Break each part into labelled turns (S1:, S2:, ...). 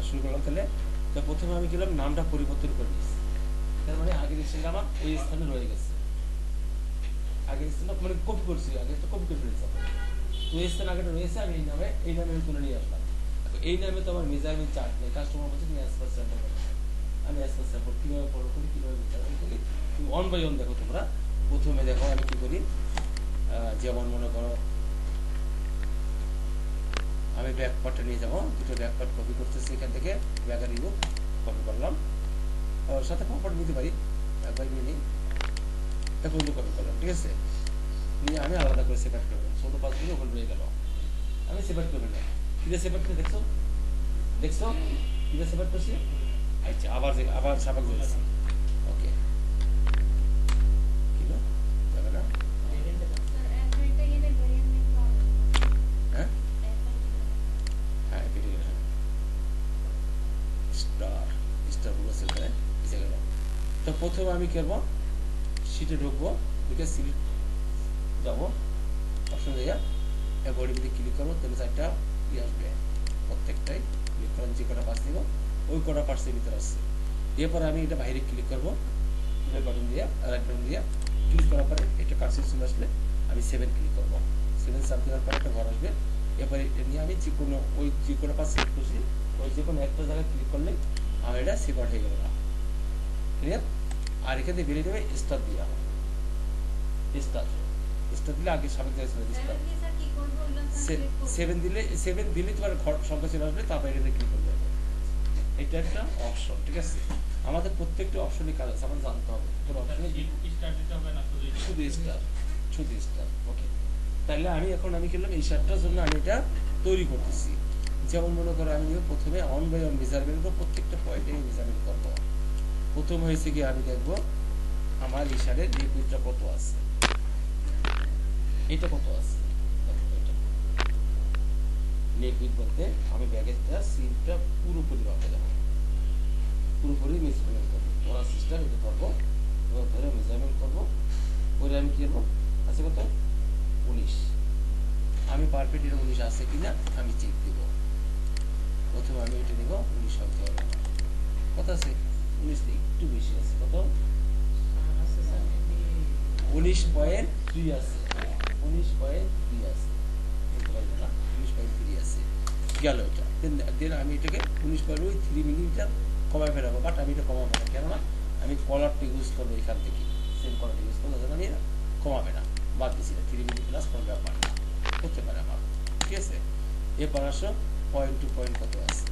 S1: শুরু করলাম। তাহলে তো প্রথমে আমি গেলাম নামটা পরিবর্তন করে নিচ্ছি, তার মানে আগের স্থানটা আমার ওই স্থানে রয়ে গেছে। আগের স্থানটা মানে কপি করছি, আগে তো কপি করে ফেলেছি। তো এই স্থান আগেটা রয়েছে, আমি এই নামে আমি তুলে নিয়ে আসলাম। এই নামে তো আমার মেজারমেন্ট চার্ট নেই, কাস্টমার বলছে তুমি অ্যাজ পার স্যাম্পল করো। আমি অ্যাজ পার স্যাম্পল কীভাবে ফলো করি, কীভাবে মেজারমেন্ট করি, তুমি অন বাই অন দেখো। তোমরা প্রথমে দেখো আমি কী করি। যেমন মনে করো আমি ব্যাক পার্টটা নিয়ে যাবো, দুটো ব্যাক পার্ট কপি করতেছি, এখান থেকে ব্যাগার রিবুক কপি করলাম, ওর সাথে পার্ট নিতে পারি, একবার নিয়ে নিই, এখন কপি করলাম। ঠিক আছে, নিয়ে আমি আলাদা করে সেপারেট করবো। ছোট পাঁচগুলো ওখানে রয়ে গেল, আমি সেপারেট করে নিলাম। কিভাবে সেপারেট করে দেখছো দেখছো কিভাবে সেপারেট করছি। আচ্ছা, আবার সাবাক যাচ্ছি। ওকে, কিলো যাবে না? হ্যাঁ হ্যাঁ, কেটে গেল। স্টার বলেছে এখানে, এসে গেল। তো প্রথমে আমি করবো শিটে ঢুকবো, ঢুকে সিলেক্ট যাবো, অপশন দেওয়া বডি মধ্যে ক্লিক করবো, তাহলে চারটা ইয়ে আসবে, প্রত্যেকটাই ক্লিক করার যে কটা পার্টস দিব ওই কটা পার্টসের ভিতরে আসছে। এরপরে আমি এটা বাইরে ক্লিক করবো, বাটন দিয়ে রাইট বাটন দিয়ে ক্লিক করার পরে এটা কার্সর চলে আসলে আমি 7 ক্লিক করবো। 7 চাপ দেওয়ার পরে একটা ঘর আসবে। এরপরে এটা নিয়ে আমি যে কোনো পার্ট সিলেক্ট করছি ওই যে কোনো একটা জায়গায় ক্লিক করলে আমার এটা সেপারেট হয়ে গেল না। ক্লিয়ার? আর এখানে বেরিয়ে যাবে স্টার দিয়া, স্টার দিলে আগে সাবেক জায়গায় চলে যাবে। 7 দিলে তোমার ঘর সংখ্যা চলে আসবে, তারপরে এখানে ক্লিক করবে। এটা একটা অপশন। ঠিক আছে, আমাদের প্রত্যেকটা অপশনই কাজ আছে, আমাদের জানতে হবে। শুধু স্টার। ওকে, তাহলে আমি করলাম এই শার্টটার জন্য আমি এটা তৈরি করতেছি। যেমন মনে করো আমি প্রথমে অন বাই অন মেজারমেন্ট করবো, প্রত্যেকটা পয়েন্টে মেজারমেন্ট করবো। প্রথম হয়েছে কি আমি দেখবো আমার এই শার্টের লিকুইডটা কত আছে, এটা কত আছে। লিকুইড বলতে আমি ব্যাগের সিলটা পুরোপুরি ভাবে দেবো, পুরোপুরি মেজারমেন্ট করবো। ওরা সিস্টেম এটা করবো, ধরে মেজারমেন্ট করবো, করে আমি কি করবো আছে কত 19। আমি পারফেক্ট এটা 19 আছে কিনা আমি চেক দিব। প্রথমে আমি এটা নিব 19 হতে হবে, কত আছে 19 একটু বেশি আছে, কত 19.3 আছে, 19.3 আছে, 19.3 আছে গেল এটা। দেন আমি এটাকে 19.3 মিলিমিটার কমায় ফেলাবো, বাট আমি এটা কমাবো না, কেননা আমি কলারটা ইউজ করবো এখান থেকে, সেম কলারটা ইউজ করবো, আমি কমাবে না, বাদ দিচ্ছি না। 3 মিলি প্লাস কোনো ব্যাপার না, করতে পারে আমার। ঠিক আছে, এরপর আসো পয়েন্ট টু পয়েন্ট কত আছে,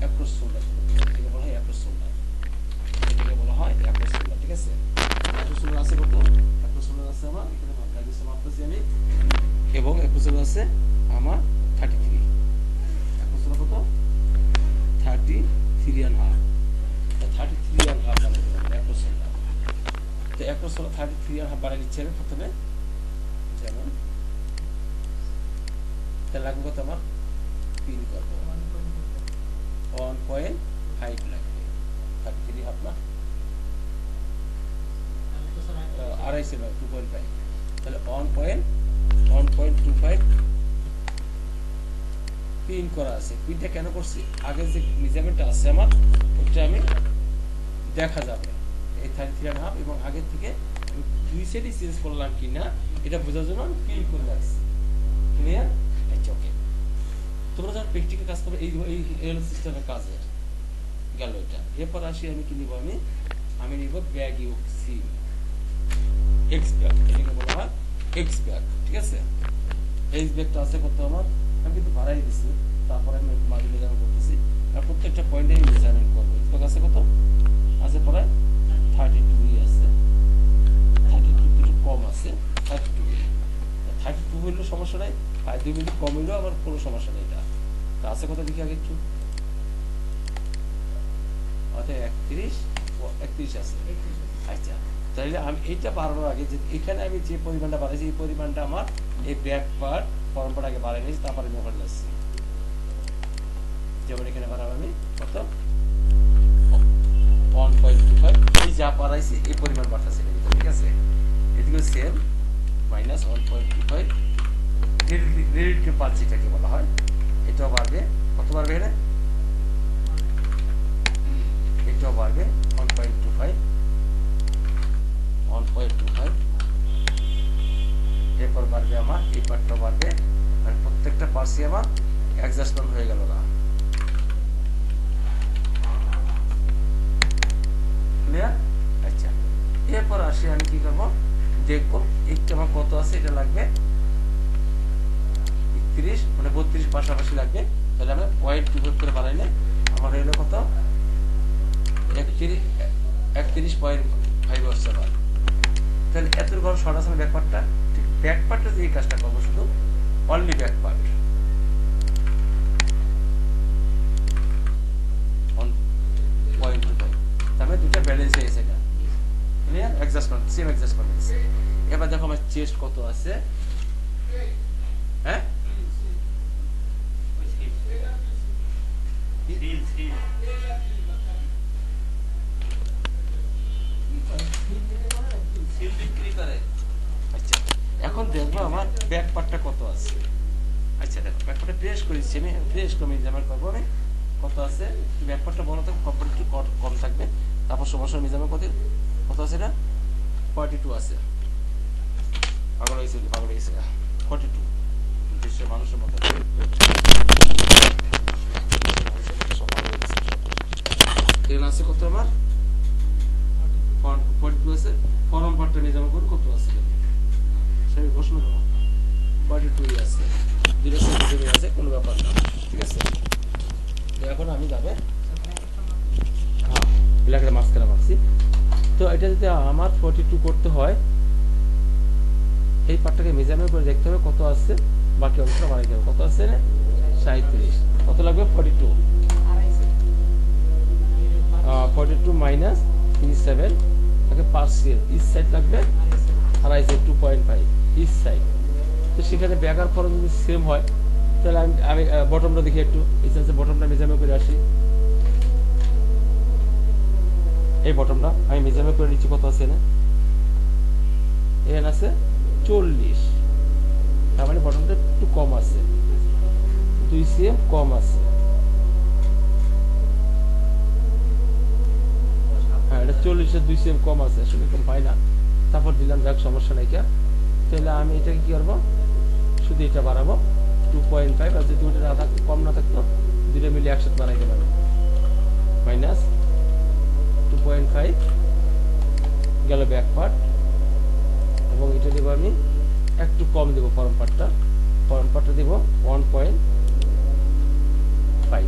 S1: অ্যাপ্রোচ শোল্ডার, এটাকে বলা হয় অ্যাপ্রোচ শোল্ডার, এটাকে বলা হয় অ্যাপ্রোচ শোল্ডার। ঠিক আছে, অ্যাপ্রোচ শোল্ডার আছে কত, অ্যাপ্রোচ শোল্ডার আছে আমার এখানে মাপতেছি আমি, এবং অ্যাপ্রোচ শোল্ডার আছে আমার 33, অ্যাপ্রোচ শোল্ডার কত 33.5, 33.5 বানিয়ে দেবেন অ্যাপ্রোচ শোল্ডার। তো অ্যাপ্রোচ শোল্ডার 33.5 বানিয়ে নিচ্ছে আমি প্রথমে, যেমন তাহলে লাগবে কত আমার পিন করবো 1.5 লাগবে, 33.5 না, আড়াইশো না 2.5, তাহলে 1.25 পিন করা আছে। পিনটা কেন করছি, আগে যে মেজারমেন্টটা আছে আমার ওটা আমি দেখা যাবে এই 33.5, এবং আগের থেকে আমি 2 সেটই চেঞ্জ করলাম কিনা এটা বোঝার জন্য আমি পিন করে রাখছি। ক্লিয়ার? আচ্ছা, ওকে। তোমরা যখন প্র্যাকটিক্যাল কাজ করবে এই সিস্টেমের কাজের গেল এটা। এরপর আসি আমি কি নিব, আমি নিব bag UCO seal x bag, এটাকে বলা হয় এক্স ব্যাগ। ঠিক আছে, এক্স ব্যাগটা আছে কত আমার, আমি কিন্তু বাড়াই দিচ্ছি, তারপরে আমি মাঝে মেজারমেন্ট করতেছি, আর প্রত্যেকটা পয়েন্টে আমি মেজারমেন্ট করবো। ব্যাগ আছে কত আছে, পরে 32 আছে, 32 একটু কম আছে, 32 হইলেও সমস্যা নাই, 2 মিনিট কম হইলেও আমার কোনো সমস্যা নেই। এটা আছে কত দেখি আগে একটু, 31 আছে। আচ্ছা, তাহলে আমি এইটা বাড়ানোর আগে যে এখানে আমি যে পরিমাণটা বাড়াইছি এই পরিমাণটা আমার এই ব্যাক পার্ট ফর্মটা আগে বাড়াই নিয়েছি, তারপরে আমি ওখানে আসছি। যেমন এখানে বাড়াবো আমি কত 1.25, এই যা বাড়াইছি এই পরিমাণ বাড়তেছে। ঠিক আছে, এদিকে সেম মাইনাস 1.25 রেডিট পাচ্ছি, এটাকে বলা হয়। এটাও বাড়বে, কত বাড়বে এখানে পার্টটা বাড়বে, আর প্রত্যেকটা পার্সই আমার অ্যাডজাস্টমেন্ট হয়ে গেল না। ক্লিয়ার? আচ্ছা, এরপর আসি আমি কি করবো দেখবো একটু আমার কত আছে, এটা লাগবে 31 মানে 32 পাশাপাশি লাগবে, তাহলে আমরা পয়েন্ট বিভক্ত করে বানাইলে আমার হইলো কত 31.5 আসছে আমার। তাহলে এত ঘর শর্ট আছে ব্যাক পার্টটা, ঠিক ব্যাক পার্টে যে কাজটা করবো শুধু অনলি ব্যাক পার্ট 1.25, তার মানে দুটো ব্যালেন্স হয়েছে এটা। ক্লিয়ার? অ্যাডজাস্টমেন্ট সেম অ্যাডজাস্টমেন্ট আছে। এবার দেখো আমার চেস্ট কত আছে, হ্যাঁ আচ্ছা, এখন দেখবো আমার ব্যাক পার্টটা কত আছে। আচ্ছা দেখো ব্যাক পার্টটা প্রেস করেছি আমি, প্রেস করে মেজারমেন্ট করবো আমি কত আছে, ব্যাক পার্টটা বড় থাকবে, কপার একটু কম থাকবে, তারপর সমস্যার মেজারমেন্ট কত আছে, এটা 42 আছে। পাগল হয়েছে 42 দেশের মানুষের মতো আছে কত আমার 42 আছে। ফরম পার্টটা মেজারমেন্ট করে কত আছে সেই প্রশ্ন দেবো, 42 আছে, দুটো সেন্টিমিটার আছে, কোনো ব্যাপার না, ঠিক আছে। এখন আমি যাবে হ্যাঁ এলাকার মাঝখানে মারছি, তো এটা যদি আমার 42 করতে হয়, এই পার্টটাকে মেজারমেন্ট করে দেখতে হবে কত আছে, বাকি অংশটা বাড়াইতে হবে, কত আছে 37, কত লাগবে 42 মাইনাস 37 তাকে পার্সিয়াল ইচ সাইড লাগবে 2.5 2.5 ইচ সাইড। তো সেখানে ব্যাগার ফরম যদি সেম হয় তাহলে আমি বটমটা দেখি একটু, এই সেন্সে বটমটা মেজারমেন্ট করে আসি। এই বটমটা আমি মেজারমেন্ট করে নিচ্ছি, কত আছে এখানে আছে 40, তার মানে বটমটা একটু কম আছে, 2 cm কম আছে। হ্যাঁ এটা 40 2 cm কম আছে, আসলে কম পাই না, তারপর দিলাম যাক সমস্যা নাই। তাহলে আমি এটাকে কি করবো, শুধু এটা বাড়াবো 2.5, আর যদি ওটা না থাকতো কম না থাকতো দুটো মিলে একসাথে বানাইতে পারবো, মাইনাস 2.5 গেল ব্যাক পার্ট, এবং এটা দেবো আমি একটু কম দেবো ফরম পার্টটা দেবো 1.5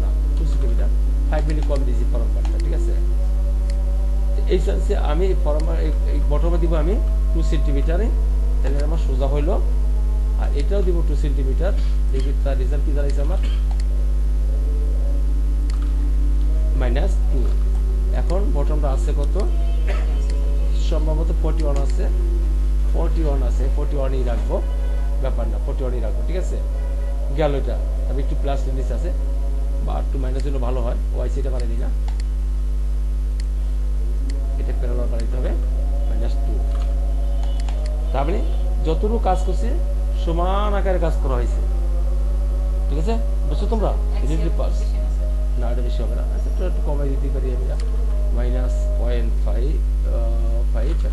S1: না 2 সেন্টিমিটার, 5 মিলি কম দিয়েছি ফরম পার্টটা, ঠিক আছে। এই সেন্সে আমি এই বটমে দিব আমি 2 সেন্টিমিটারে, তাহলে আমার সোজা হইলো, আর এটাও দিব 2 সেন্টিমিটার, দেখি তার রেজাল্ট কি দাঁড়াইছে আমার -2। এখন বটমটা আছে কত, সম্ভবত 41 আছে, 41ই রাখবো, ব্যাপার না 41ই রাখবো, ঠিক আছে। গেল এটা, আমি একটু প্লাস নিচে আছে বা একটু মাইনাস হলে ভালো হয়, ওয়াইসিটা বানিয়ে দিই না, এটা প্যারালাল বানাইতে হবে -2। তার মানে যতটুকু কাজ করছি সমান আকারে কাজ করা হয়েছে, ঠিক আছে, বুঝছো তোমরা? না এটা বেশি হবে না, আচ্ছা একটু কমাই দিতে পারি আমি, -0.5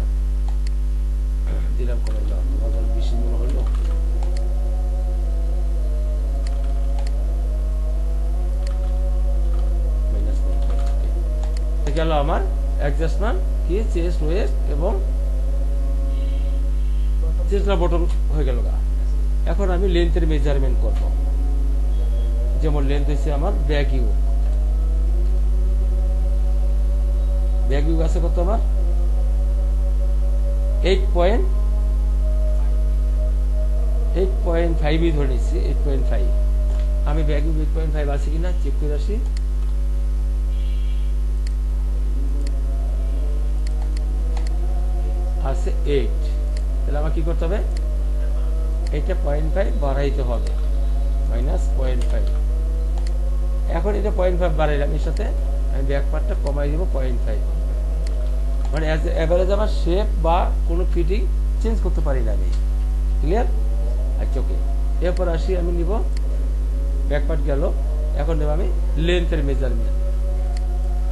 S1: দিলাম, কমাইলাম, বেশি মনে হলো। গেল আমার অ্যাডজাস্টমেন্ট কি চেস্ট ওয়েস্ট এবং চেস্ট বটম হয়ে গেল। এখন আমি লেন্থের মেজারমেন্ট করব, যেমন লেন্থ হচ্ছে আমার ব্যাক ইউ আছে কত আমার 8.5 ধরে নিচ্ছি, 8.5। আমি ব্যাক ইউ 8.5 আছে কিনা চেক করে আসি। আছে 8, তাহলে আমার কি করতে হবে, এটা 0.5 বাড়াইতে হবে, -0.5। এখন এটা 0.5 বাড়াইলাম, এর সাথে আমি ব্যাক পার্টটা কমাই দিব 0.5, মানে এভারেজ আমার শেপ বা কোনো ফিটিং চেঞ্জ করতে পারি না আমি। ক্লিয়ার? আচ্ছা ওকে, এরপর আসি আমি নিব ব্যাক পার্ট গেল, এখন নেব আমি লেন্থের মেজারমেন্ট।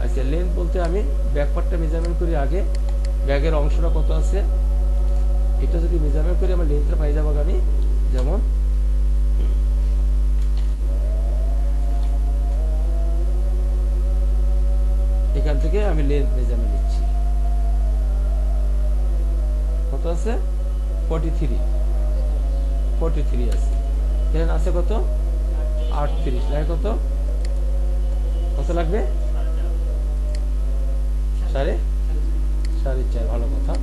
S1: আচ্ছা লেন্থ বলতে আমি ব্যাক পার্টটা মেজারমেন্ট করি আগে, ব্যাগের অংশটা কত আছে এটা যদি মেজারমেন্ট করি আমার লেন্থটা পাই যাবো আমি, যেমন এখান থেকে আমি লেন্থ মেজারমেন্ট নিচ্ছি, কত আছে 43 আছে, এখানে আছে কত 38, লাগে কত কত লাগবে সাড়ে 4.5, ভালো কথা,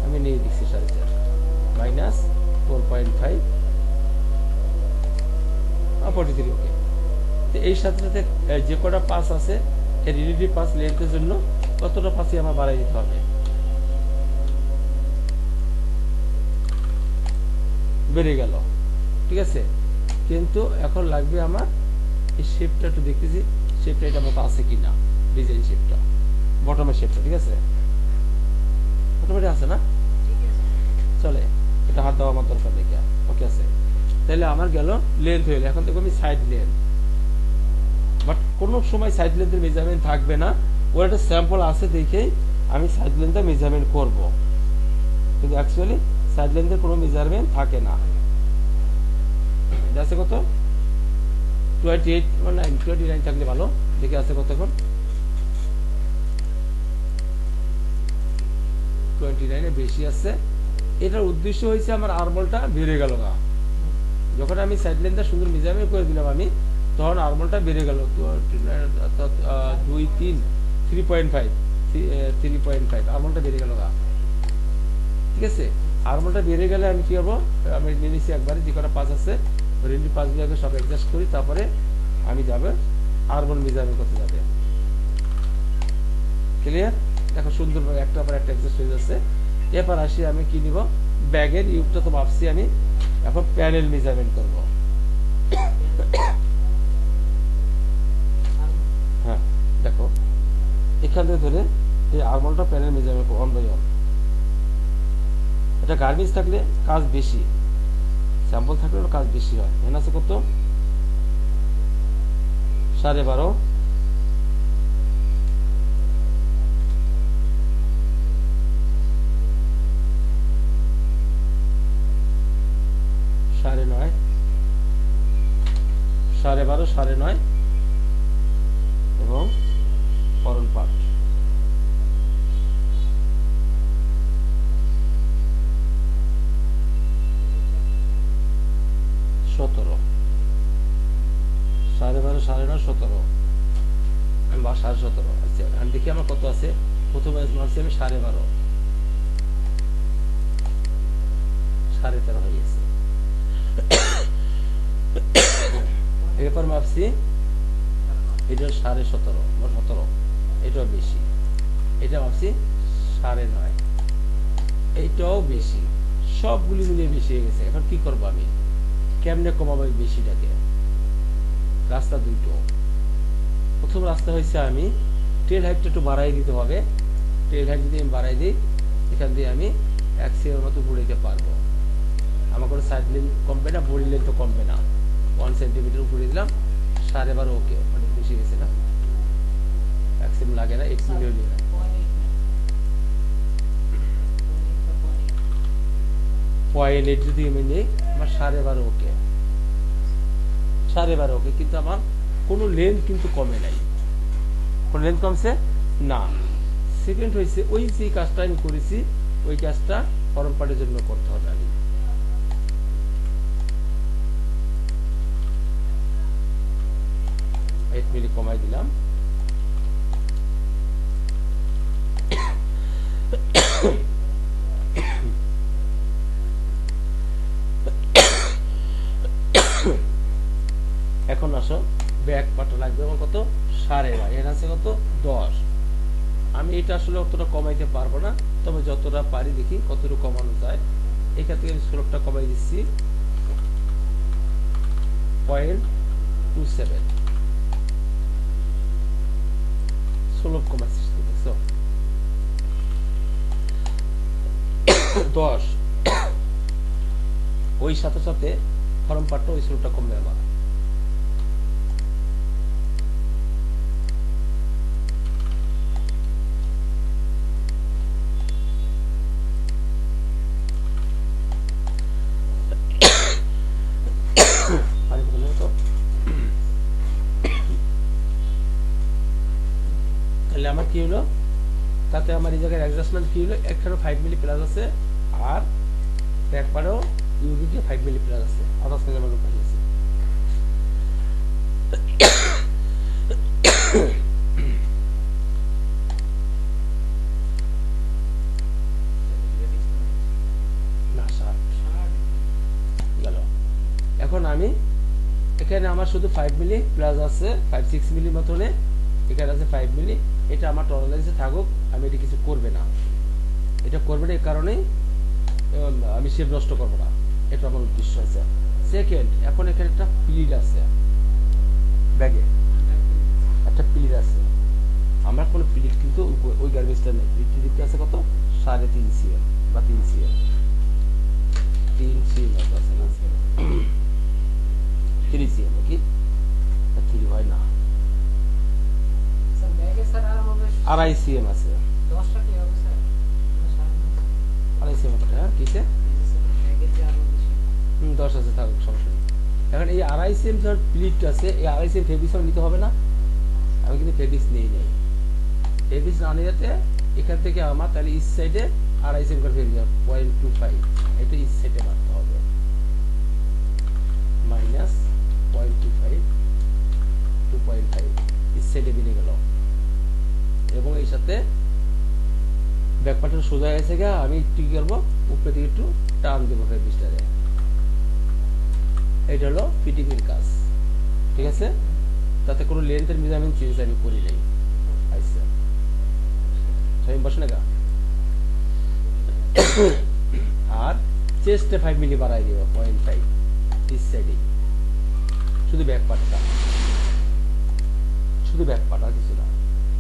S1: আমি নিয়ে দিচ্ছি 4.5 মাইনাস 4.5 43, ওকে। তো এই সাথে সাথে যে কটা পাস আছে এই রিলেটিভ পাস লেন্থের জন্য কতটা পাসই আমার বাড়াই দিতে হবে, বেড়ে গেল, ঠিক আছে। কিন্তু এখন লাগবে আমার এই শেপটা একটু দেখতেছি, শেপটা এটা মতো আছে কিনা, ডিজাইন শেপটা, বটমের শেপটা, ঠিক আছে, মোটামুটি আছে না, চলে, এটা হাত দেওয়া আমার দরকার নেই, ওকে আছে। তাহলে আমার গেল লেন্থ হইল, এখন দেখো আমি সাইড লেন্থ, বাট কোনো সময় সাইড লেন্থের মেজারমেন্ট থাকবে না, ওর একটা স্যাম্পল আছে দেখেই আমি সাইড লেন্থটা মেজারমেন্ট করব, কিন্তু অ্যাকচুয়ালি সাইড লেন্থের কোনো মেজারমেন্ট থাকে না। এটা আছে কত 29 থাকলে ভালো, দেখে আছে কত এখন 29 বেশি আছে। এটার উদ্দেশ্য হয়েছে আমার আর্মলটা বেড়ে গেল না, যখন আমি সাইড লেন্থটা সুন্দর মেজারমেন্ট করে দিলাম আমি, তখন আর্মলটা বেড়ে গেল 3.5 আর্মলটা বেড়ে গেল না, ঠিক আছে। আর্মলটা বেড়ে গেলে আমি কি করবো, আমি নিয়ে নিচ্ছি একবারে যে কটা পাঁচ আছে রেন্ডি পাঁচগুলোকে সব অ্যাডজাস্ট করি, তারপরে আমি যাবে আর্মল মেজারমেন্ট করতে যাবে, ক্লিয়ার। দেখো সুন্দরভাবে একটা পর একটা অ্যাডজাস্ট হয়ে যাচ্ছে। এরপর আসি আমি কি নিব, ব্যাগের ইউকটা তো ভাবছি আমি, এখন প্যানেল মেজারমেন্ট করব। হ্যাঁ দেখো এখান থেকে ধরে এই আর্মলটা panel measurement on by on, এটা গার্মেন্টস থাকলে কাজ বেশি, স্যাম্পল থাকলে কাজ বেশি হয়। এখানে আছে কত 12.5, সাড়ে 9, 12.5, 9.5 এবং ফরন পার্ট 17, 12.5, 9.5, 17 বা 17.5। আচ্ছা আমি দেখি আমার কত আছে, প্রথমে মানছি আমি 12.5, 13.5 হয়ে গেছে। এরপর মাপছি এটা 17.5 বা 17, এটাও বেশি, এটা মাপছি 9.5, এইটাও বেশি, সবগুলি মিলিয়ে বেশি হয়ে গেছে। এখন কি করবো আমি, কেমনে কমাবো বেশিটাকে, রাস্তা দুটো। প্রথম রাস্তা হয়েছে আমি টেল হাইটটা একটু বাড়াই দিতে হবে, টেল হাইট যদি আমি বাড়াই দিই এখান দিয়ে আমি 1 সেকেন্ডের মতো উপরে দিতে পারবো, আমার কোনো সাইড লেন্থ কমবে না, বডি লেন্থও কমবে না। 1 সেন্টিমিটার উপরে দিলাম 12.5, ওকে, মানে বেশি গেছে না, 1 সেকেন্ড লাগে না, 1 মিনিট হয়ে যায়, 0.8 যদি আমি নিই আমার 12.5, ওকে, 12.5, ওকে। কিন্তু আমার কোনো লেন্থ কিন্তু কমে নাই, কোনো লেন্থ কমছে না। সেকেন্ড হয়েছে ওই যে কাজটা আমি করেছি ওই কাজটা ফরম পার্টের জন্য করতে হবে। আমি 8 মিলি কমাই দিলাম, এখন আসো ব্যাক পাটা লাগবে আমার কত 9.5, এর আছে কত 10। আমি এটা আসলে অতটা কমাইতে পারবো না, তবে যতটা পারি দেখি কতটুকু কমানো যায়। এখান থেকে আমি স্লোপটা কমাই দিচ্ছি 0.27, স্লোপ কমাচ্ছি, দেখছো 10। ওই সাথে সাথে ফরম পার্টটা ওই স্লোপটা কমবে আমার, তাহলে আমার কি হলো, তাতে আমার এই জায়গায় অ্যাডজাস্টমেন্ট কি হলো, একটারও 5 মিলি প্লাস আছে আর ব্যাকপারেও ইউনিটে 5 মিলি প্লাস আছে, আদার্স মেজারমেন্ট উপায় আছে। এখন আমি এখানে আমার শুধু 5 মিলি প্লাস আছে, 5-6 মিলি মতনে, এখানে আছে 5 মিলি, এটা আমার টলারেন্সে থাকুক, আমি এটা কিছু করবে না, এটা করবে না এই কারণেই আমি শেপ নষ্ট করবো না, এটা আমার উদ্দেশ্য আছে। সেকেন্ড, এখন এখানে একটা প্লিট আছে, ব্যাগে একটা প্লিট আছে, আমার কোনো প্লিট কিন্তু ওই গার্বেজটা নেই, প্লিটটি দিতে আছে কত 3.5 সিএম বা 3 সিএম, 3 সিএম আছে না, 3 সিএম কি 3 হয় না, 2.5 সিএম আছে, 2.5 সিএম কিসে 10 আছে, থাকুক সমস্যা নেই। এখন এই 2.5 সিএম ধর প্লিট আছে, এই 2.5 সিএম ফেব্রিক্স নিতে হবে না, আমি কিন্তু ফেব্রিক্স নেই নেই, ফেব্রিক্স না নিতে এখান থেকে আমার তাহলে ইস্ট সাইডে 2.5 সিএম করে ফেব্রিক্স 0.25, এটা ইস্ট সাইডে মারতে হবে, মাইনাস 0.25 2.5 ইস্ট সাইডে বেরিয়ে গেল, এবং এই সাথে ব্যাকপার্টটা সোজা গেছে গা, আমি একটু কি করবো উপরে দিকে একটু টান দেবো ফেব্রিক্সটারে, এটা হলো ফিটিং এর কাজ, ঠিক আছে, তাতে কোনো লেন্থের মেজারমেন্ট চেঞ্জ আমি করি নাই, আচ্ছা সবাই বসে না গা, আর চেস্টে 5 মিলি বাড়াই দিব 0.5 ইস সাইডে, শুধু ব্যাকপার্টটা, শুধু ব্যাকপার্ট আর কিছু না,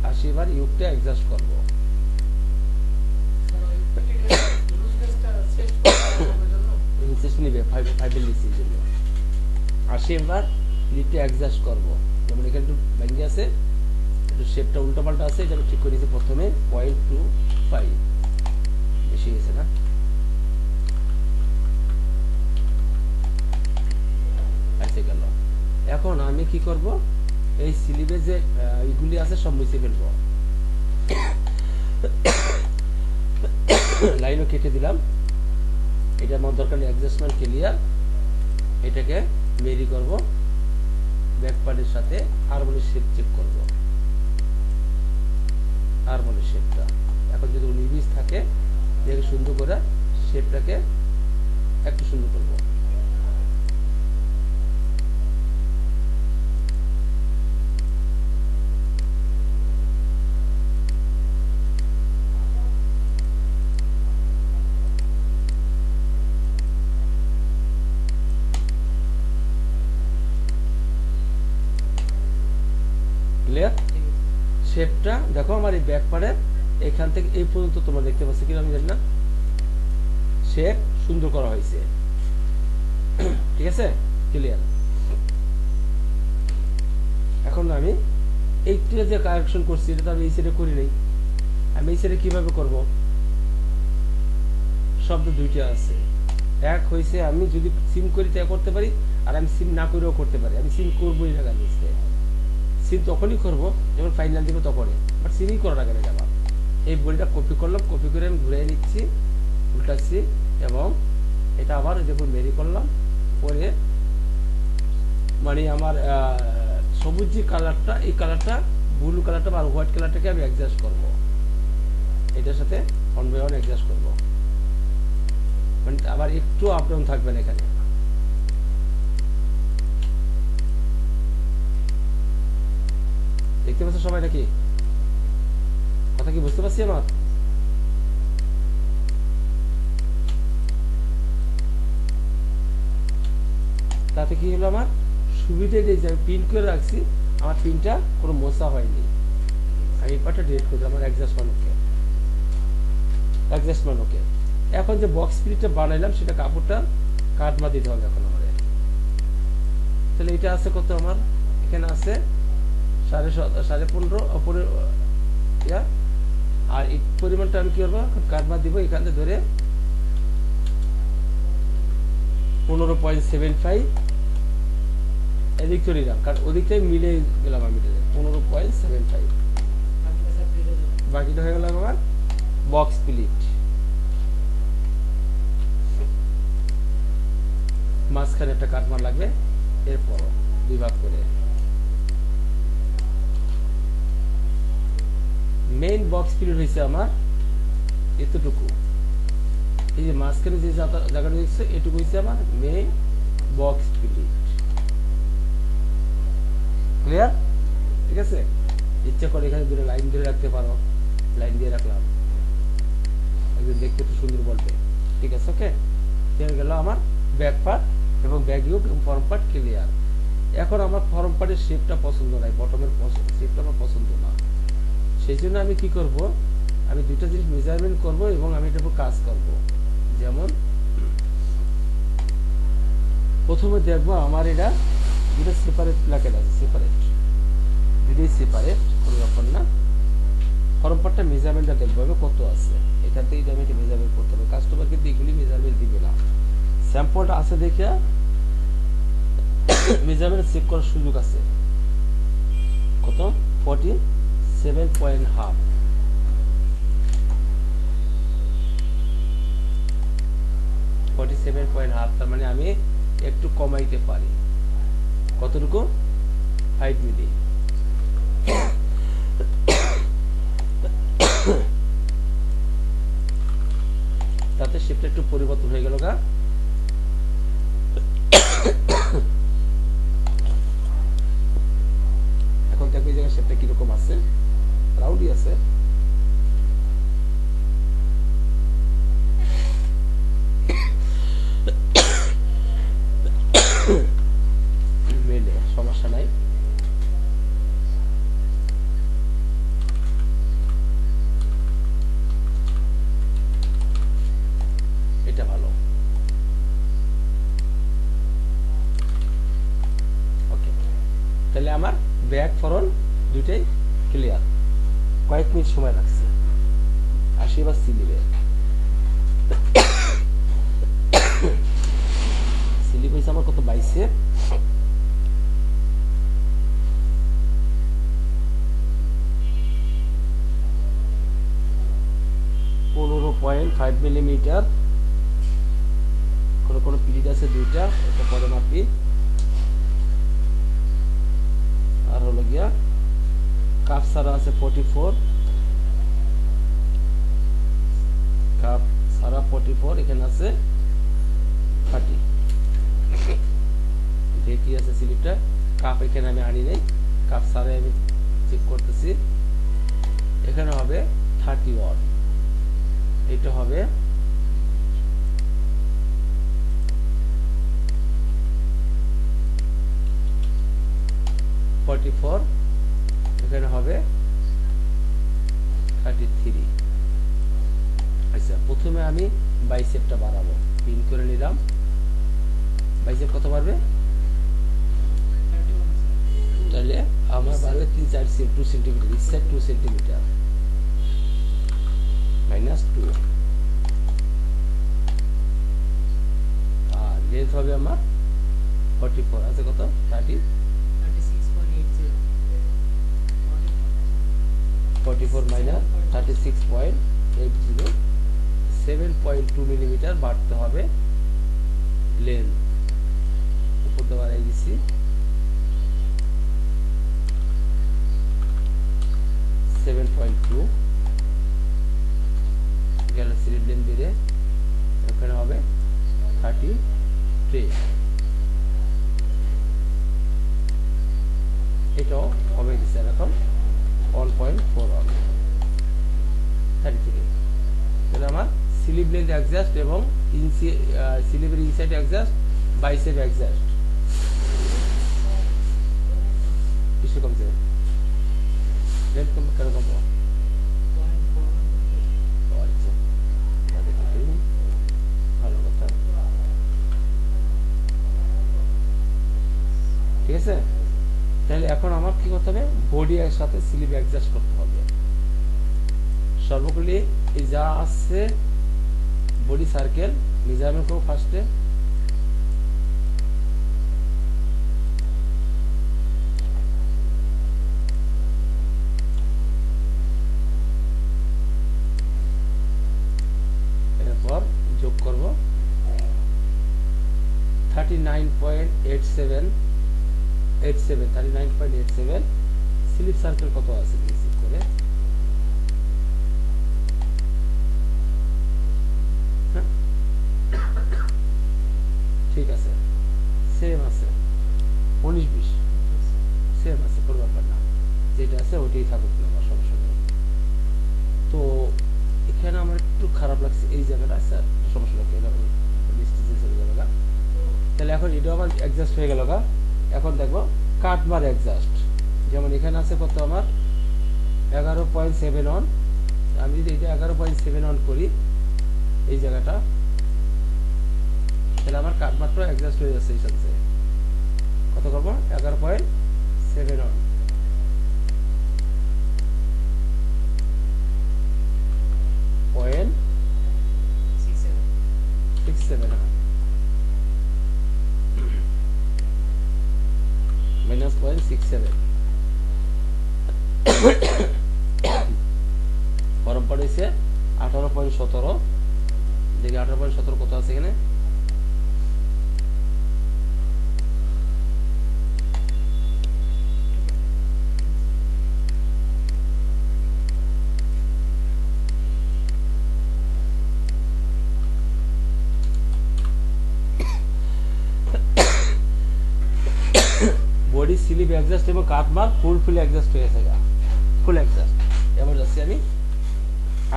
S1: আর সেবার ইউকটা অ্যাডজাস্ট করবো, নিবে 5 মিলির জন্য, আর সেবার লিডটা অ্যাডজাস্ট করবো, যেমন এখানে একটু ভেঙে আছে, একটু শেপটা উল্টাপাল্টা আছে, এটা আমি ঠিক করে দিয়েছি প্রথমে 0.25, বেশি গেছে না, আচ্ছা গেল। এখন আমি কি করব, এই স্লিভে যে এইগুলি আছে সব মুছে ফেলবো, লাইনও কেটে দিলাম, এটা আমার দরকার নেই, অ্যাডজাস্টমেন্ট ক্লিয়ার, এটাকে মেরি করব, ব্যাক পার্টের সাথে আরমোলের শেপ চেক করব, আরমোলের শেপটা এখন যদি 19-20 থাকে, এটাকে সুন্দর করে শেপটাকে একটু সুন্দর করব, শেপটা দেখো আমার এই ব্যাক পার্টের এখান থেকে এই পর্যন্ত তোমরা দেখতে পাচ্ছ কি আমি জানি না, শেপ সুন্দর করা হয়েছে, ঠিক আছে ক্লিয়ার। এখন আমি এইটা যে কারেকশন করছি, এটা তো আমি এই সাইডে করি নাই, আমি এই সাইডে কিভাবে করব, শব্দ দুইটা আছে, এক হয়েছে আমি যদি সিম করি তা করতে পারি, আর আমি সিম না করেও করতে পারি, আমি সিম করবোই না, গান সিম তখনই করবো যখন ফাইনাল দিব তখনই, বাট সিমই করার আগে যাবা, এই বইটা কপি করলাম, কপি করে আমি ঘুরে নিচ্ছি, উল্টাচ্ছি, এবং এটা আবার যখন মেরি করলাম পরে, মানে আমার সবুজ যে কালারটা, এই কালারটা ব্লু কালারটা বা হোয়াইট কালারটাকে আমি অ্যাডজাস্ট করব, এটার সাথে 1 by 1 অ্যাডজাস্ট করব, মানে আবার একটু আপ ডাউন থাকবে না এখানে, দেখতে পাচ্ছ সবাই নাকি, কথা কি বুঝতে পারছি আমার? তাতে কি হলো, আমার সুবিধা যে আমি পিন করে রাখছি, আমার পিনটা কোনো মোছা হয়নি, আমি এই পার্টটা ডিলিট করে আমার অ্যাডজাস্টমেন্ট ওকে। এখন যে বক্স স্প্লিটটা বানাইলাম সেটা কাপড়টা কাটমা দিতে হবে এখন আমাদের, তাহলে এটা আছে কত, আমার এখানে আছে 15.5 উপরে, আর এই পরিমাণটা আমি কি করবো, কাটমা দিব, এখানে ধরে 15.75 এদিক চলে নিলাম, কারণ ওদিকটাই মিলে গেলাম আমি 15.75, বাকিটা হয়ে গেল আমার বক্স প্লিট। মাঝখানে একটা কাটমার লাগবে, এরপর 2 ভাগ করে। মেইন বক্স প্লিট হয়েছে আমার এতটুকু, এই যে মাঝখানে যে জায়গাটা দেখছে এটুকু হচ্ছে আমার মেইন বক্স প্লিট। ক্লিয়ার? ঠিক আছে, ইচ্ছা করে এখানে দুটো লাইন ধরে রাখতে পারো, লাইন দিয়ে রাখলাম, একদম দেখতে একটু সুন্দর বলবে। ঠিক আছে, ওকে। হয়ে গেল আমার ব্যাক পার্ট এবং ব্যাক ইউক এবং ফরম পার্ট ক্লিয়ার। এখন আমার ফরম পার্টের শেপটা পছন্দ নাই, বটমের শেপটা আমার পছন্দ না, সেই জন্য আমি কি করব, আমি দুইটা জিনিস মেজারমেন্ট করব এবং আমি এটার উপর কাজ করব। যেমন প্রথমে দেখবো আমার এটা দুটো সেপারেট প্লাকেট আছে, সেপারেট, দুটোই সেপারেট, কোনো ব্যাপার না। ফরম পার্টটা মেজারমেন্টটা দেখবো আমি কত আছে, এখান থেকে আমি এটা মেজারমেন্ট করতে হবে। কাস্টমার কিন্তু এগুলি মেজারমেন্ট দিবে না, স্যাম্পলটা আছে দেখে মেজারমেন্ট চেক করার সুযোগ আছে। কত? 47.5। 47.5, তার মানে আমি একটু কমাইতে পারি। কতটুকু? 5 মিলি। তাতে শেপটা একটু পরিবর্তন হয়ে গেল গা। এখন দেখো এই জায়গায় শেপটা কিরকম আছে, রাউন্ডই আছে। মেলে সমস্যা নাই। এটা ভালো, ওকে। তাহলে আমার ব্যাক ফরন্ট দুইটাই ক্লিয়ার। কয়েক মিনিট সময় লাগছে। আসি এবার স্লিভে। স্লিভ হয়েছে আমার কত? 22 15.5 মিলিমিটার। কোনো কোনো প্লিট আছে দুইটা, এটা পরে মাপি। আর হলো গিয়া কাপ সারা আছে 44, কাপ সারা 44, এখানে আছে 30। দেখি আছে স্লিপটা, কাপ এখানে আমি আনি নাই, কাপ সারা আমি চেক করতেছি। এখানে হবে 31, এটা হবে 44, এখানে হবে 33। আচ্ছা, প্রথমে আমি বাইসেপটা বাড়াবো, পিন করে নিলাম। বাইসেপ কত বাড়বে? তাহলে আমার বাড়বে 2 সেন্টিমিটার, ইচ্ছা 2 সেন্টিমিটার -2। আর লেন্থ হবে আমার 44, আছে কত? 44 মাইনাস 36.80, 7.2 মিলিমিটার বাড়তে হবে লেন্থ। উপর দিয়ে বাড়াই দিচ্ছি, 7.2 গেল। স্লিভ লেন্থ বেড়ে ওখানে হবে 33। এটাও কমে দিচ্ছে এখন 1.41, 33। তাহলে আমার স্লিভ লেন্থ অ্যাডজাস্ট এবং স্লিভের ইনসাইড অ্যাডজাস্ট, বাইসেপ অ্যাডজাস্ট কিছু কমছে। লেন্থ কম কেন কমবো? আচ্ছা, ভালো কথা, ঠিক আছে। তাহলে এখন আমার কি করতে হবে? বডি এর সাথে স্লিভ অ্যাডজাস্ট করতে হবে। সর্বপরি এই যা আছে বডি সার্কেল মেজারমেন্ট করব ফার্স্টে। 39.87 স্লিপ সার্কেল কত আছে বেসিক করে, ঠিক আছে, সেম আছে 19-20 সেম আছে, কোনো ব্যাপার না, যেটা আছে ওইটাই থাকুক না, আমার সমস্যা নেই। তো এখানে আমার একটু খারাপ লাগছে এই জায়গাটা, স্যার সমস্যা নেই, জায়গাটা তাহলে এখন এটাও আমার অ্যাডজাস্ট হয়ে গেল গা। এখন দেখবো কাটবার অ্যাডজাস্ট, যেমন এখানে আছে কত আমার 11.7 আমি যদি এটা 11.7 করি এই জায়গাটা, তাহলে আমার কাটবারটা অ্যাডজাস্ট হয়ে যাচ্ছে এই সাথে। কত করবো 11.7 0.67 minus 0.67 গরম পড়েছে 18.17 দেখি 18.17 কত আছে এখানে, বডি স্লিপ অ্যাডজাস্ট এবং কাটমার ফুল অ্যাডজাস্ট হয়ে গেছে, ফুল অ্যাডজাস্ট। এবার যাচ্ছি আমি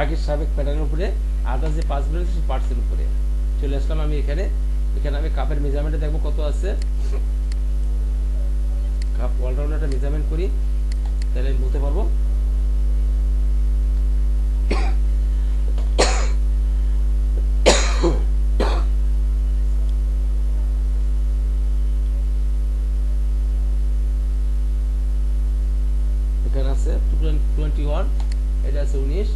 S1: আগের সাবেক প্যাটার্নের উপরে, আদার যে 5 মিনিট সেই পার্টসের উপরে চলে আসলাম আমি। এখানে আমি কাপের মেজারমেন্টে দেখবো কত আছে, কাপ অলরাউন্ড একটা মেজারমেন্ট করি, তাহলে আমি বলতে পারবো এখানে আছে 21, এটা আছে 19,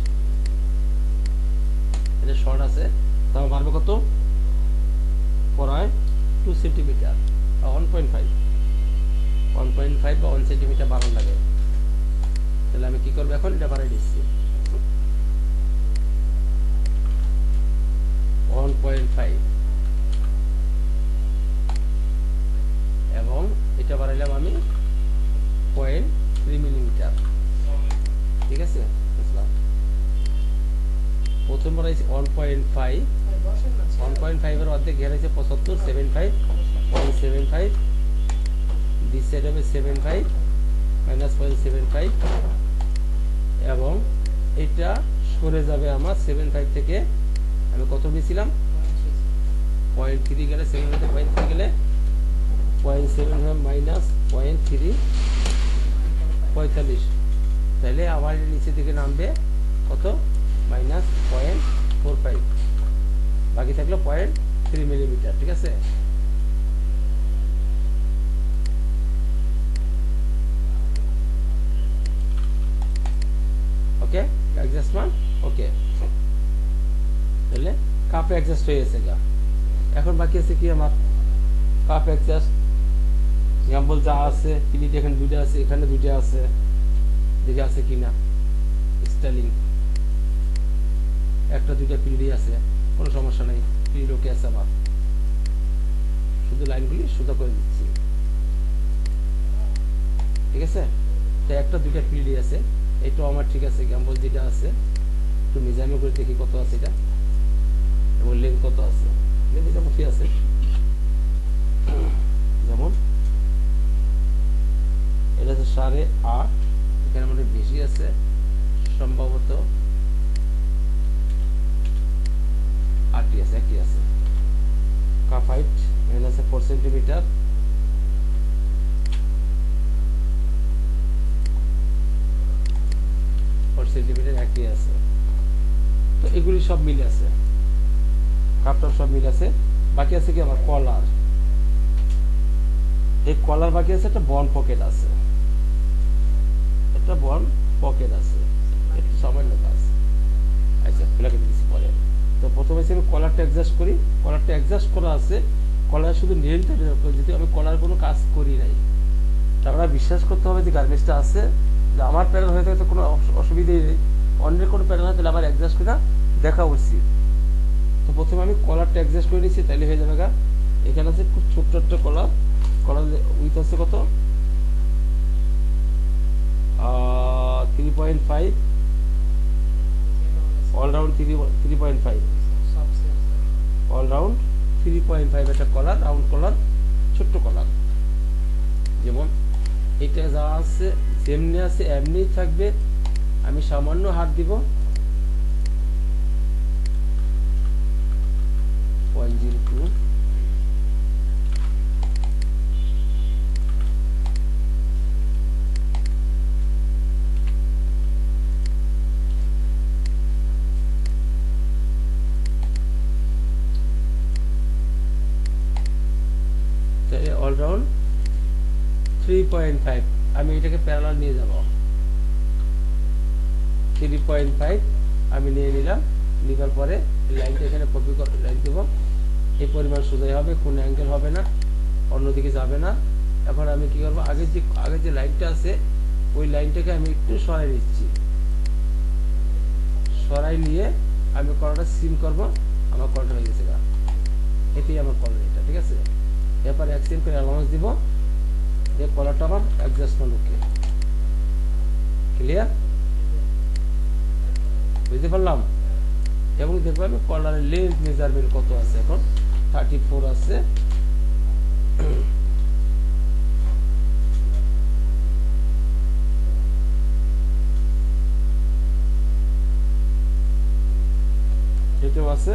S1: এটা শর্ট আছে, তাও বাড়বে কত 2 সেন্টিমিটার, 1.5 বা 1 সেন্টিমিটার বাড়ানো লাগে। তাহলে আমি কি করবো এখন, এটা বাড়াই দিচ্ছি 1.5 এবং এটা বাড়াইলাম আমি 0.3 মিলিমিটার, ঠিক আছে। প্রথম বাড়াইছি 1.5 এর অর্ধেক ঘের হয়েছে 75, 75.75, দিস সাইড হবে 75 মাইনাস 0.75 এবং এটা সরে যাবে আমার 75 থেকে, আমি কত নিয়েছিলাম 0.3 গেলে 75 থেকে 0.3 গেলে 0.7 মাইনাস 0.3 45, তাহলে আমার নিচে দিকে নামবে কত মাইনাস 0.45, বাকি থাকলো 0.3 মিলিমিটার, ঠিক আছে। ওকে অ্যাডজাস্টমেন্ট ওকে, তাহলে কাপে অ্যাডজাস্ট হয়ে গেছে গা। এখন বাকি আছে কি আমার কাপ অ্যাডজাস্ট, এক্সাম্পল যা আছে পিলিট এখানে 2টা আছে, এখানে 2টা আছে, দেখে আছে কিনা স্টাইলিং, 1টা 2টা পিলিটই আছে, কোনো সমস্যা নেই, পিলিট ওকে আছে আমার, শুধু লাইনগুলি সোজা করে দিচ্ছি, ঠিক আছে। তো 1টা 2টা পিলিটই আছে, এটাও আমার ঠিক আছে, এক্সাম্পল যেটা আছে একটু মেজারমেন্ট করে দেখি কত আছে এটা এবং লেন্থ কত আছে, লেন্থ এটা ঠিক আছে, যেমন এটা হচ্ছে 8.5, এখানে আমাদের বেশি আছে সম্ভবত 8টি আছে, একই আছে। কাপ হাইট এখানে আছে 4 সেন্টিমিটার, একই আছে। তো এগুলি সব মিল আছে, কাপটার সব মিল আছে। বাকি আছে কি আমার কলার, এই কলার বাকি আছে, একটা বন পকেট আছে, একটা বন পকেট আছে, একটু সামান্য কাজ। আচ্ছা খোলাকে দিচ্ছি পরে। তো প্রথমে আমি কলারটা অ্যাডজাস্ট করি, কলারটা অ্যাডজাস্ট করা আছে, কলার শুধু নেলটা যদি আমি কলার কোনো কাজ করি নাই, তারপরে বিশ্বাস করতে হবে যে গার্মেন্টসটা আছে, যে আমার প্যাটার্ন হয়ে থাকে কোনো অসুবিধাই নেই, অন্যের কোনো প্যাটার্ন হয় তাহলে আমার অ্যাডজাস্ট করে দেখা উচিত। তো প্রথমে আমি কলারটা অ্যাডজাস্ট করে নিচ্ছি, তাইলে হয়ে যাবে গা। এখানে আছে খুব ছোট্ট একটা কলার, কলার উইথ আছে কত 3.5, অলরাউন্ড 3.5, অলরাউন্ড 3.5 একটা কলার, রাউন্ড কলার, ছোট্ট কলার। যেমন এটা যা আছে যেমনি আছে এমনি থাকবে, আমি সামান্য হাত দিব 0.02, অলরাউন্ড 3.5, আমি এটাকে প্যারালাল নিয়ে যাব 3.5 আমি নিয়ে নিলাম। নেবার পরে লাইনটা এখানে কপি করে লাইন দেবো, এই পরিমাণ সোজাই হবে, কোনো অ্যাঙ্গেল হবে না, অন্যদিকে যাবে না। এখন আমি কি করবো, আগে যে লাইনটা আছে ওই লাইনটাকে আমি একটু সরাই নিচ্ছি, সরাই নিয়ে আমি কলারটা সিম করব, আমার কলারটা হয়ে গেছে গা, এটাই আমার কলার এটা, ঠিক আছে। এরপর এক্সটেন্ড করে অ্যালাউন্স দিব, দিয়ে কলারটা আমার অ্যাডজাস্টমেন্ট ওকে, ক্লিয়ার, বুঝতে পারলাম। এবং দেখবো আমি কলারের লেন্থ মেজারমেন্ট কত আছে, এখন 34 আছে। এটাও আছে,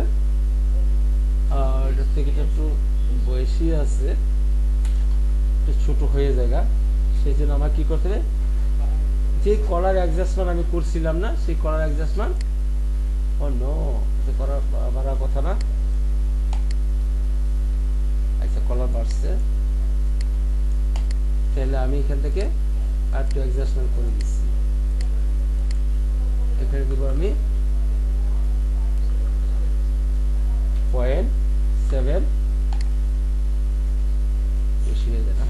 S1: আর এটার থেকে এটা একটু বেশি আছে, একটু ছোট হয়ে যায়, সেই জন্য আমার কি করতে হবে, যে কলার অ্যাডজাস্টমেন্ট আমি করছিলাম না, সেই কলার অ্যাডজাস্টমেন্ট অন্য করার বাড়ার কথা না। আচ্ছা কলার বাড়ছে, তাহলে আমি এখান থেকে আর একটু অ্যাডজাস্টমেন্ট করে দিচ্ছি, এখানে দেবো আমি 0.7, বেশি হয়ে যায় না,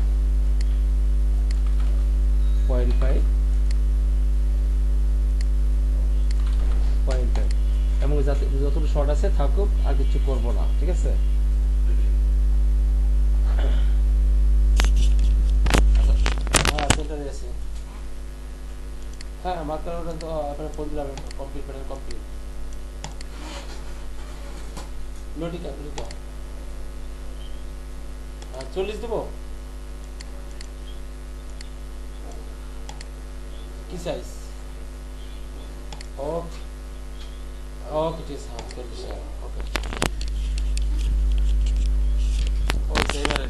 S1: 0.5, 0.5, এবং যতটুকু শর্ট আছে থাকুক, আর কিছু করবো না, ঠিক আছে। হ্যাঁ মাত্র ওটা তো আপনার ফোন দিলাম, কমপ্লিট করেন, কমপ্লিট নোটিকা 40 দেবো, কি সাইজ, ওকে ওকে ঠিক আছে, 40, ওকে ওকে এবারে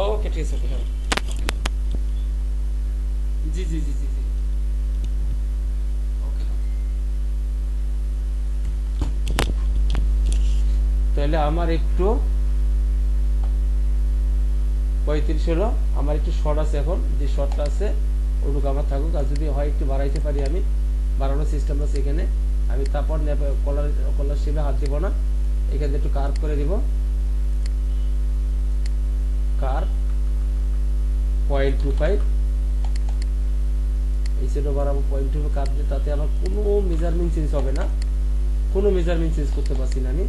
S1: ওকে ঠিক আছে, হ্যাঁ জি জি জি জি জি ওকে। তাহলে আমার একটু 35 হলো, আমার একটু শর্ট আছে, এখন যে শর্টটা আছে ওটুকু আমার থাকুক, আর যদি হয় একটু বাড়াইতে পারি, আমি বাড়ানোর সিস্টেম আছে এখানে, আমি তারপর কলার শেপে হাত দিব না, এখানে একটু কার্ভ করে দিব, কার্ভ 0.25, এই সেটও বাড়াবো 0.25 কার্ভ দিয়ে, তাতে আমার কোনো মেজারমেন্ট চেঞ্জ হবে না, কোনো মেজারমেন্ট চেঞ্জ করতে পারছি না আমি,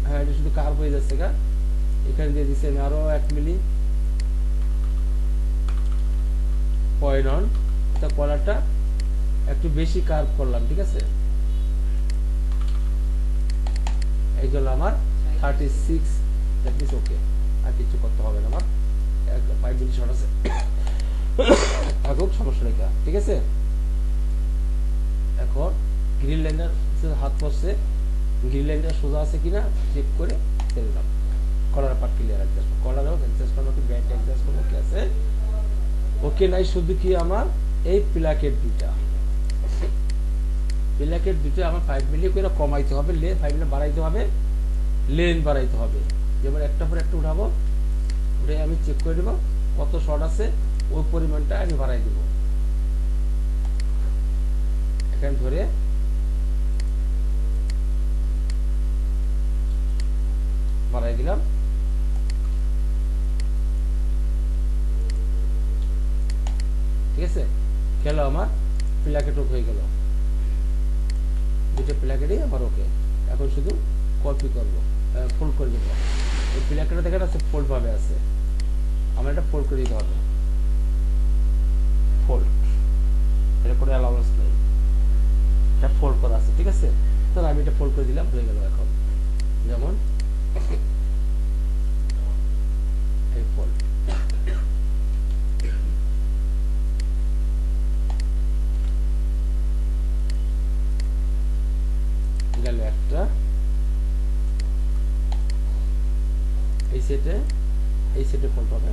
S1: হ্যাঁ এটা শুধু কার্ভ হয়ে যাচ্ছে গা। এখানে দিয়ে দিচ্ছি আমি আরো 1 মিলি, 0.1, এটা কলারটা একটু বেশি কার্ভ করলাম, ঠিক আছে। এই জন্য আমার 36, দ্যাট মিন্স ওকে, আর কিছু করতে হবে না, আমার 5 মিলি শর্ট আছে, থাকুক, সমস্যা নেই, ঠিক আছে। এখন গ্রিন লাইনার হাত পড়ছে, গ্রিন লাইনটা সোজা আছে কিনা চেক করে ছেড়ে দাও, কলার পার্ট ক্লিয়ার, অ্যাডজাস্টমেন্ট কলার অ্যাডজাস্টমেন্ট ওকে, ব্যান্ড অ্যাডজাস্টমেন্ট ওকে আছে, ওকে নাই, শুধু কি আমার এই প্লাকেট দুইটা, প্লাকেট দুটো আমার 5 মিলি করে কমাইতে হবে, 5 মিলি বাড়াইতে হবে, লেন বাড়াইতে হবে। যেমন একটা পর একটা উঠাবো, উঠে আমি চেক করে দেবো কত শর্ট আছে, ওই পরিমাণটা আমি বাড়াই দেব, এখানে ধরে বাড়াই দিলাম, ঠিক আছে। গেল আমার প্লাকেট হয়ে গেল, দুটো প্লাকেটই আমার ওকে, এখন শুধু কপি করব, ফোল্ড করে দেবো। এই প্লেয়ারটা দেখেন আছে ফোল্ড ভাবে আছে, আমরা এটা ফোল্ড করে দিতে হবে। ফোল্ড, এটা কোনো অ্যালাউন্স নেই, এটা ফোল্ড করা আছে, ঠিক আছে। তাহলে আমি এটা ফোল্ড করে দিলাম, হয়ে গেল। এখন যেমন এই ফোল্ড, গেল একটা। এই সেটে ফোল্ড হবে,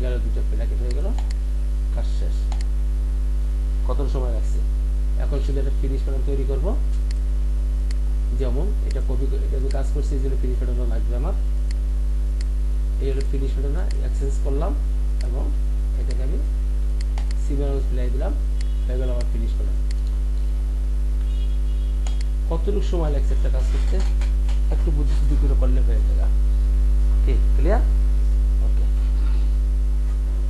S1: গেল দুটো প্যাকেট হয়ে গেল, কাজ শেষ। কত সময় লাগছে? এখন শুধু একটা ফিনিশ প্যাটার্ন তৈরি করব। যেমন এটা কপি, এটা আমি কাজ করছি, এই জন্য ফিনিশ প্যাটার্ন লাগবে আমার। এই হলো ফিনিশ প্যাটার্ন, এক্সচেঞ্জ করলাম এবং এটাকে আমি সিমিলার মিলাই দিলাম, হয়ে গেল আমার ফিনিশ প্যাটার্ন। কতটুকু সময় লাগছে একটা কাজ করতে? একটু বুদ্ধি করে করলে হয়ে যাবে। ঠিক ক্লিয়ার? ওকে।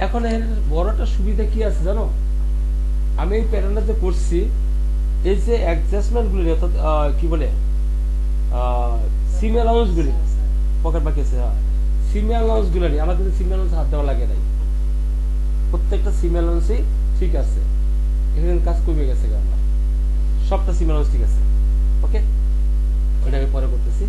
S1: এখন এর বড়টা সুবিধা কি আছে জানো? আমি এই প্যাটার্নটা যে করছি, এই যে অ্যাডজাস্টমেন্টগুলি, অর্থাৎ কি বলে সিম অ্যালাউন্সগুলি, পকেট বাকি আছে, হ্যাঁ, সিম অ্যালাউন্সগুলি আমাদের সিম অ্যালাউন্স হাত দেওয়া লাগে নাই, প্রত্যেকটা সিম অ্যালাউন্সই ঠিক আছে। এখানে কাজ কমে গেছে, আমার সবটা সিম অ্যালাউন্স ঠিক আছে। ওকে, ওইটা আমি পরে করতেছি।